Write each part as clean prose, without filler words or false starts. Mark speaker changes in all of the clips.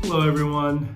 Speaker 1: Hello everyone,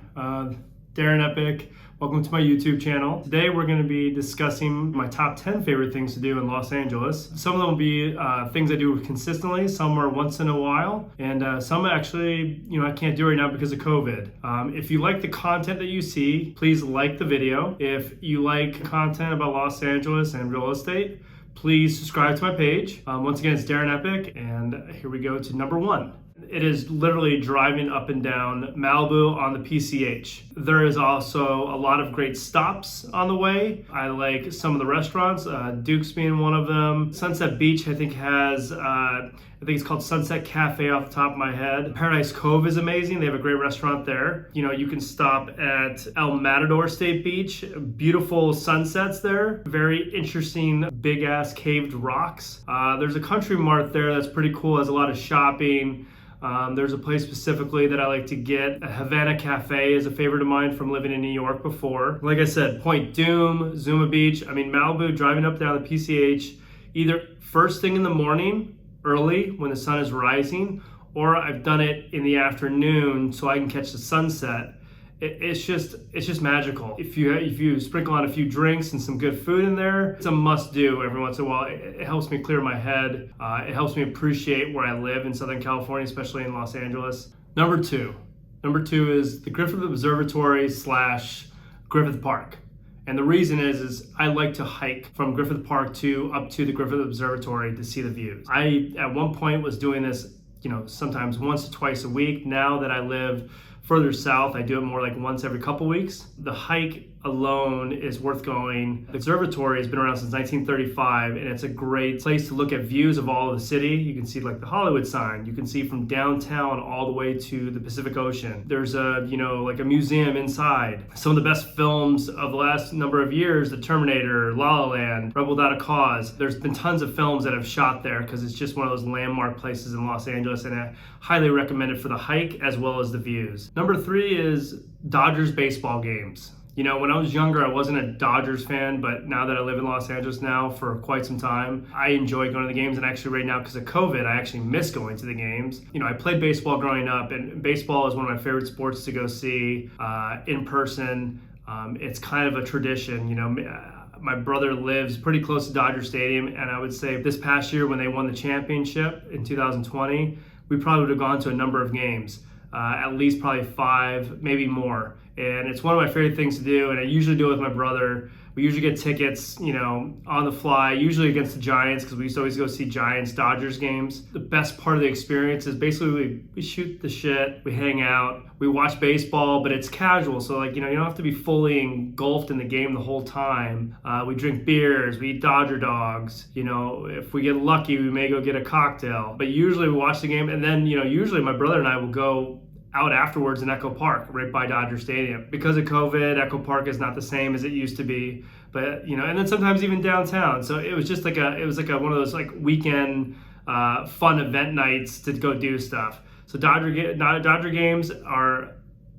Speaker 1: Darin Eppich. Welcome to my YouTube channel. Today we're going to be discussing my top 10 favorite things to do in Los Angeles. Some of them will be things I do consistently, some are once in a while, and some actually, I can't do right now because of COVID. If you like the content that you see, please like the video. If you like content about Los Angeles and real estate, please subscribe to my page. Once again, it's Darin Eppich, and here we go to number one. It is literally driving up and down Malibu on the PCH. There is also a lot of great stops on the way. I like some of the restaurants, Duke's being one of them. Sunset Beach, I think has, I think it's called Sunset Cafe off the top of my head. Paradise Cove is amazing. They have a great restaurant there. You can stop at El Matador State Beach. Beautiful sunsets there. Very interesting big ass caved rocks. There's a Country Mart there that's pretty cool. Has a lot of shopping. There's a place specifically that I like to get. Habana Cafe is a favorite of mine from living in New York before. Like I said, Point Dume, Zuma Beach. Malibu, driving up down the PCH, either first thing in the morning, early when the sun is rising, or I've done it in the afternoon so I can catch the sunset. It's just magical. If you sprinkle on a few drinks and some good food in there, it's a must do every once in a while. It helps me clear my head. It helps me appreciate where I live in Southern California, especially in Los Angeles. Number two is the Griffith Observatory / Griffith Park. And the reason is I like to hike from Griffith Park up to the Griffith Observatory to see the views. I, at one point, was doing this, sometimes once or twice a week. Now that I live further south, I do it more like once every couple weeks. The hike alone is worth going. The observatory has been around since 1935, and it's a great place to look at views of all of the city. You can see like the Hollywood sign. You can see from downtown all the way to the Pacific Ocean. There's a museum inside. Some of the best films of the last number of years, The Terminator, La La Land, Rebel Without a Cause. There's been tons of films that have shot there because it's just one of those landmark places in Los Angeles, and I highly recommend it for the hike as well as the views. Number three is Dodgers baseball games. When I was younger, I wasn't a Dodgers fan, but now that I live in Los Angeles now for quite some time, I enjoy going to the games. And actually right now, because of COVID, I actually miss going to the games. I played baseball growing up, and baseball is one of my favorite sports to go see in person. It's kind of a tradition. My brother lives pretty close to Dodger Stadium, and I would say this past year when they won the championship in 2020, we probably would have gone to a number of games. At least probably 5, maybe more. And it's one of my favorite things to do, and I usually do it with my brother. We usually get tickets, on the fly, usually against the Giants, because we used to always go see Giants-Dodgers games. The best part of the experience is basically we shoot the shit, we hang out, we watch baseball, but it's casual, so you don't have to be fully engulfed in the game the whole time. We drink beers, we eat Dodger dogs, if we get lucky, we may go get a cocktail. But usually we watch the game, and then, usually my brother and I will go out afterwards in Echo Park, right by Dodger Stadium. Because of COVID, Echo Park is not the same as it used to be, but and then sometimes even downtown. So it was just like one of those weekend fun event nights to go do stuff. So Dodger games are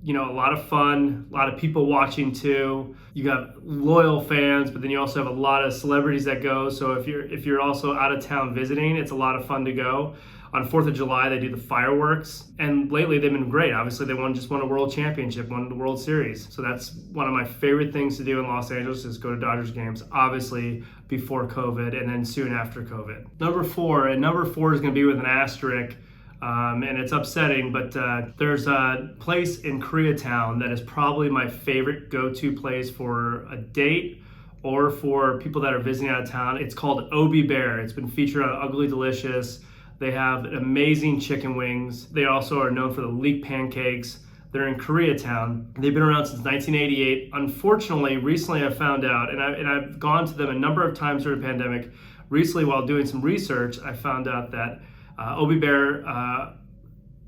Speaker 1: a lot of fun, a lot of people watching too. You got loyal fans, but then you also have a lot of celebrities that go. So if you're also out of town visiting, it's a lot of fun to go. On 4th of July, they do the fireworks, and lately they've been great. Obviously, they just won a world championship, won the World Series. So that's one of my favorite things to do in Los Angeles is go to Dodgers games, obviously before COVID and then soon after COVID. Number four is going to be with an asterisk, and it's upsetting, but there's a place in Koreatown that is probably my favorite go-to place for a date or for people that are visiting out of town. It's called Obi Bear. It's been featured on Ugly Delicious. They have amazing chicken wings. They also are known for the leek pancakes. They're in Koreatown. They've been around since 1988. Unfortunately, recently I found out, and I've gone to them a number of times during the pandemic. Recently, while doing some research, I found out that Obi Bear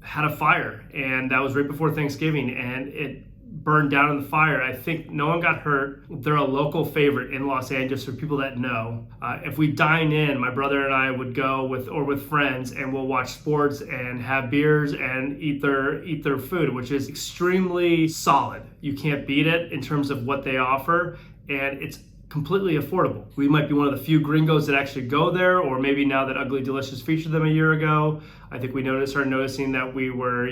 Speaker 1: had a fire, and that was right before Thanksgiving, and it burned down in the fire. I think no one got hurt. They're a local favorite in Los Angeles for people that know. If we dine in, my brother and I would go with friends, and we'll watch sports and have beers and eat their food, which is extremely solid. You can't beat it in terms of what they offer, and it's completely affordable. We might be one of the few gringos that actually go there, or maybe now that Ugly Delicious featured them a year ago, I think we started noticing that we were,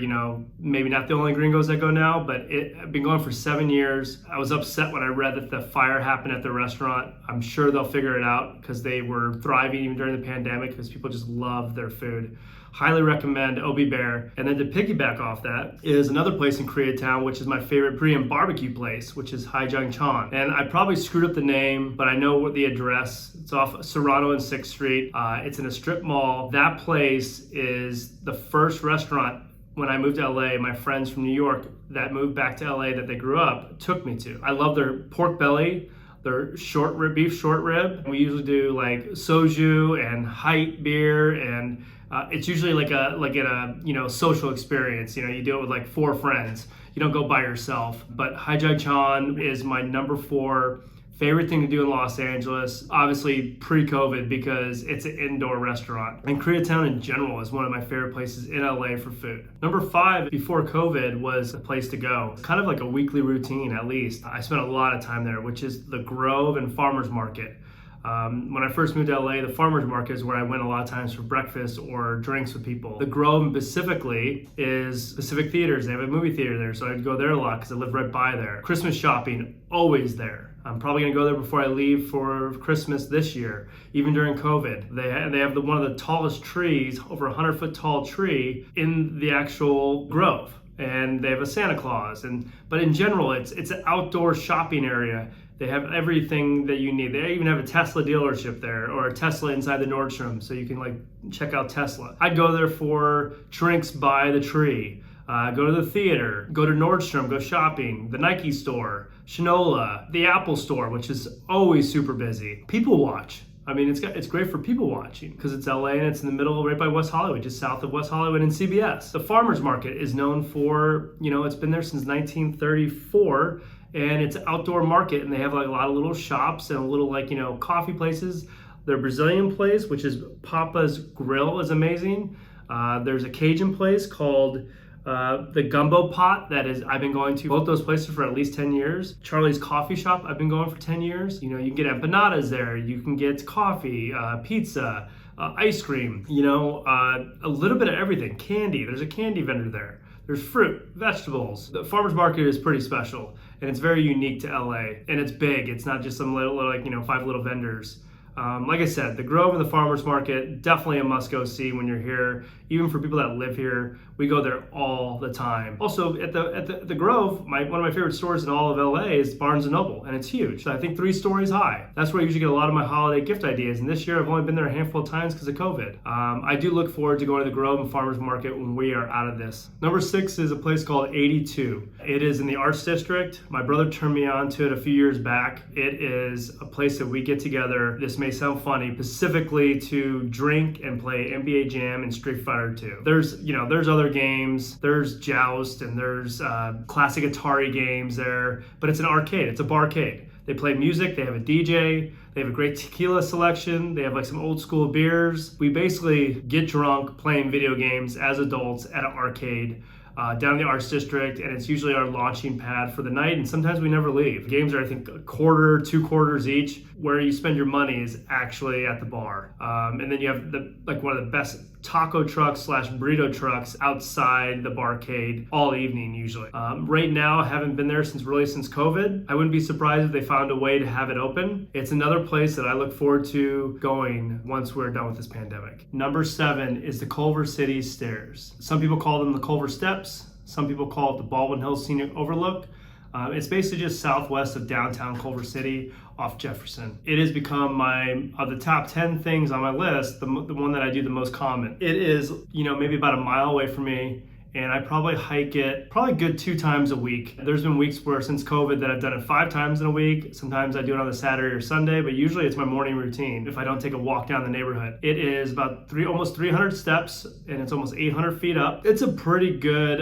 Speaker 1: maybe not the only gringos that go now, but I've been going for 7 years. I was upset when I read that the fire happened at the restaurant. I'm sure they'll figure it out because they were thriving even during the pandemic because people just love their food. Highly recommend Obi Bear. And then to piggyback off that is another place in Koreatown, which is my favorite Korean barbecue place, which is Hae Jang Chon. And I probably screwed up the name, but I know what the address. It's off Serrano and 6th Street. It's in a strip mall. That place is the first restaurant when I moved to LA, my friends from New York that moved back to LA that they grew up took me to. I love their pork belly, their beef short rib. We usually do like soju and height beer, and it's usually like in a social experience. You do it with like 4 friends. You don't go by yourself. But Hae Jang Chon is my number 4 favorite thing to do in Los Angeles, obviously pre-COVID because it's an indoor restaurant. And Koreatown in general is one of my favorite places in LA for food. Number 5, before COVID, was a place to go. It's kind of like a weekly routine at least. I spent a lot of time there, which is the Grove and Farmers Market. When I first moved to LA, the Farmers Market is where I went a lot of times for breakfast or drinks with people. The Grove specifically is Pacific Theaters. They have a movie theater there, so I'd go there a lot because I live right by there. Christmas shopping, always there. I'm probably gonna go there before I leave for Christmas this year, even during COVID. They have one of the tallest trees, over 100-foot tall tree in the actual Grove. And they have a Santa Claus. But in general, it's an outdoor shopping area. They have everything that you need. They even have a Tesla dealership there, or a Tesla inside the Nordstrom, so you can check out Tesla. I'd go there for drinks by the tree, go to the theater, go to Nordstrom, go shopping, the Nike store, Shinola, the Apple store, which is always super busy. People watch. I mean, it's great for people watching because it's LA and it's in the middle, right by West Hollywood, just south of West Hollywood and CBS. The Farmers Market is known for, it's been there since 1934. And it's an outdoor market, and they have a lot of little shops and a little coffee places. Their Brazilian place, which is Papa's Grill, is amazing. There's a Cajun place called the Gumbo Pot I've been going to both those places for at least 10 years. Charlie's Coffee Shop, I've been going for 10 years. You can get empanadas there. You can get coffee, pizza, ice cream, a little bit of everything. Candy, there's a candy vendor there. There's fruit, vegetables. The farmer's market is pretty special, and it's very unique to LA, and it's big. It's not just some little 5 little vendors. Like I said, the Grove and the Farmers Market, definitely a must-go see when you're here. Even for people that live here, we go there all the time. Also, at the Grove, one of my favorite stores in all of LA is Barnes & Noble, and it's huge. So I think 3 stories high. That's where I usually get a lot of my holiday gift ideas, and this year I've only been there a handful of times because of COVID. I do look forward to going to the Grove and Farmers Market when we are out of this. Number 6 is a place called 82. It is in the Arts District. My brother turned me on to it a few years back. It is a place that we get together. This may sound funny, specifically to drink and play NBA Jam and Street Fighter 2. There's other games, there's Joust, and there's classic Atari games there, but it's an arcade, it's a barcade. They play music, they have a DJ, they have a great tequila selection, they have some old school beers. We basically get drunk playing video games as adults at an arcade down in the Arts District, and it's usually our launching pad for the night, and sometimes we never leave. Games are, I think, a quarter, 2 quarters each. Where you spend your money is actually at the bar. And then you have one of the best taco trucks / burrito trucks outside the barcade all evening usually. Right now, I haven't been there since COVID. I wouldn't be surprised if they found a way to have it open. It's another place that I look forward to going once we're done with this pandemic. Number 7 is the Culver City Stairs. Some people call them the Culver Steps. Some people call it the Baldwin Hills Scenic Overlook. It's basically just southwest of downtown Culver City off Jefferson. It has become of the top 10 things on my list, the one that I do the most common. It is, maybe about a mile away from me. and I probably hike it probably good 2 times a week. There's been weeks where since COVID that I've done it 5 times in a week. Sometimes I do it on a Saturday or Sunday, but usually it's my morning routine if I don't take a walk down the neighborhood. It is about almost 300 steps and it's almost 800 feet up. It's a pretty good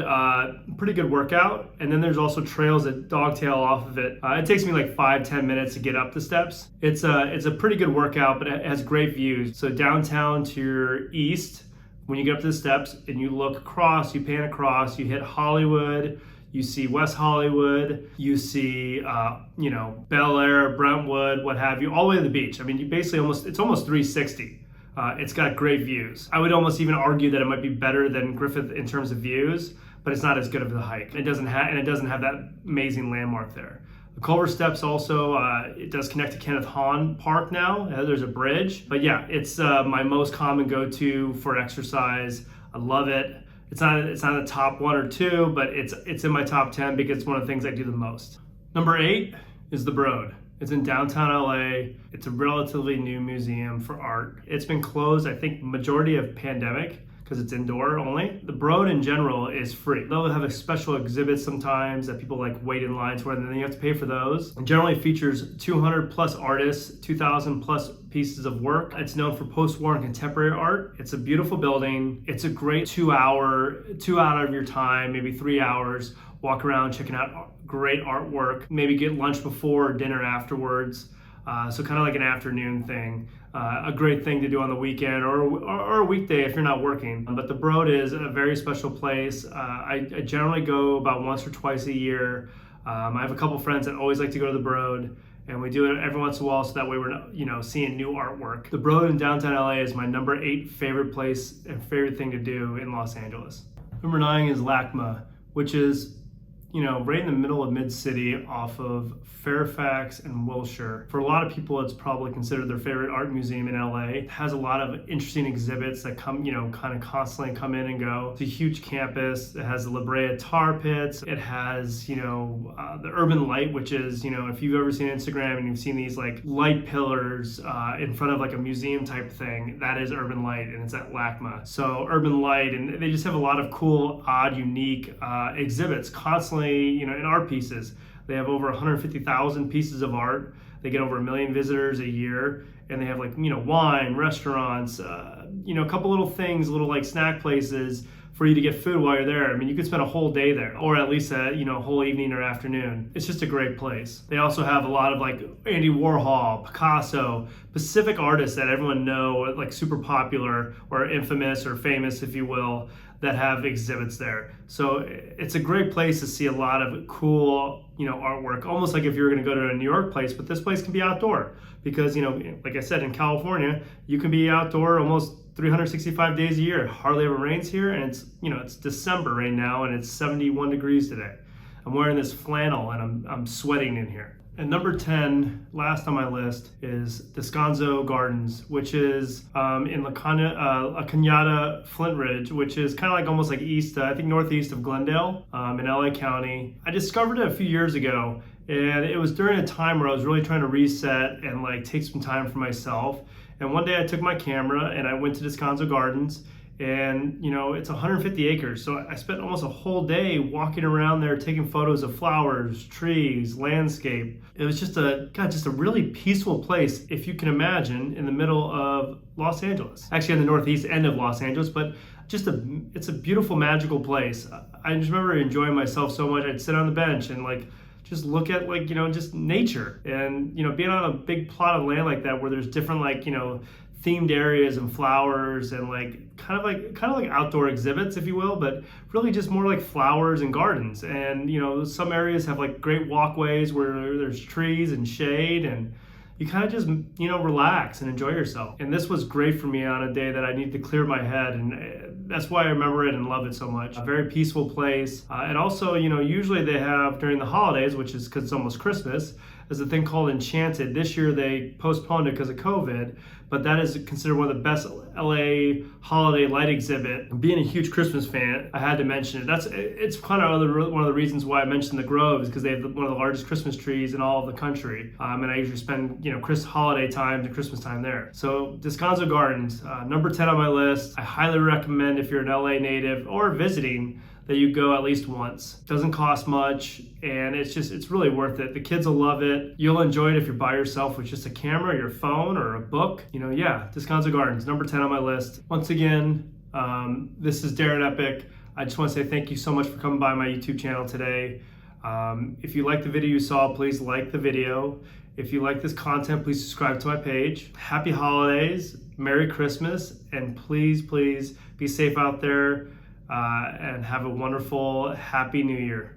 Speaker 1: workout. And then there's also trails that dogtail off of it. It takes me like 5-10 minutes to get up the steps. It's a pretty good workout, but it has great views. So downtown to your east, when you get up to the steps and you look across, you pan across, you hit Hollywood, you see West Hollywood, you see, Bel Air, Brentwood, what have you, all the way to the beach. I mean, it's almost 360 It's got great views. I would almost even argue that it might be better than Griffith in terms of views, but it's not as good of a hike. It doesn't have that amazing landmark there. The Culver Steps also, it does connect to Kenneth Hahn Park now. There's a bridge. But yeah, it's my most common go-to for exercise. I love it. It's not a top 1 or 2, but it's in my top 10 because it's one of the things I do the most. Number 8 is the Broad. It's in downtown LA. It's a relatively new museum for art. It's been closed, I think, majority of pandemic, because it's indoor only. The Broad in general is free. They'll have a special exhibits sometimes that people like wait in lines for, and then you have to pay for those. It generally features 200 plus artists, 2,000 plus pieces of work. It's known for post-war and contemporary art. It's a beautiful building. It's a great 2 out of your time, maybe 3 hours, walk around checking out great artwork, maybe get lunch before or dinner afterwards. So kind of like an afternoon thing. A great thing to do on the weekend or a weekday if you're not working. But the Broad is a very special place. I generally go about once or twice a year. I have a couple friends that always like to go to the Broad, and we do it every once in a while so that way we're seeing new artwork. The Broad in downtown LA is my number 8 favorite place and favorite thing to do in Los Angeles. Number 9 is LACMA, which is right in the middle of mid-city off of Fairfax and Wilshire. For a lot of people, it's probably considered their favorite art museum in LA. It has a lot of interesting exhibits that come, kind of constantly come in and go. It's a huge campus. It has the La Brea tar pits. It has, the urban light, which is, if you've ever seen Instagram and you've seen these like light pillars in front of like a museum type thing, that is urban light, and it's at LACMA. So urban light, and they just have a lot of cool, odd, unique exhibits constantly, in art pieces. They have over 150,000 pieces of art. They get over 1 million visitors a year, and they have wine, restaurants, a couple little things, little like snack places for you to get food while you're there. I mean, you could spend a whole day there, or at least a whole evening or afternoon. It's just a great place. They also have a lot of like Andy Warhol, Picasso, Pacific artists that everyone know, like super popular or infamous or famous, if you will, that have exhibits there. So it's a great place to see a lot of cool, artwork, almost like if you were gonna go to a New York place, but this place can be outdoor because, like I said, in California, you can be outdoor almost 365 days a year. It hardly ever rains here, and it's December right now, and it's 71 degrees today. I'm wearing this flannel, and I'm sweating in here. And number 10, last on my list, is Descanso Gardens, which is in La Cañada, Flint Ridge, which is kind of like almost like east, I think northeast of Glendale in LA County. I discovered it a few years ago, and it was during a time where I was really trying to reset and like take some time for myself. And one day I took my camera and I went to Descanso Gardens, and it's 150 acres, so I spent almost a whole day walking around there taking photos of flowers, trees, landscape. It was just a really peaceful place, if you can imagine, in the middle of Los Angeles, actually on the northeast end of Los Angeles, but it's a beautiful, magical place. I just remember enjoying myself so much. I'd sit on the bench and just look at just nature, and being on a big plot of land like that where there's different themed areas and flowers and kind of like outdoor exhibits, if you will, but really just more like flowers and gardens. And some areas have like great walkways where there's trees and shade, and you kind of just relax and enjoy yourself. And this was great for me on a day that I need to clear my head, and that's why I remember it and love it so much. A very peaceful place, and also usually they have during the holidays, which is because it's almost Christmas, is a thing called Enchanted. This year they postponed it because of COVID, but that is considered one of the best LA holiday light exhibit. Being a huge Christmas fan, I had to mention it. It's kind of one of the reasons why I mentioned the Grove, is because they have one of the largest Christmas trees in all of the country, and I usually spend holiday time and Christmas time there. So Descanso Gardens, number 10 on my list. I highly recommend if you're an LA native or visiting that you go at least once. Doesn't cost much, and it's really worth it. The kids will love it. You'll enjoy it if you're by yourself with just a camera, your phone, or a book. Descanso Gardens, number 10 on my list. Once again, this is Darin Eppich. I just want to say thank you so much for coming by my YouTube channel today. If you like the video you saw, please like the video. If you like this content, please subscribe to my page. Happy holidays, Merry Christmas, and please be safe out there. And have a wonderful, happy New Year.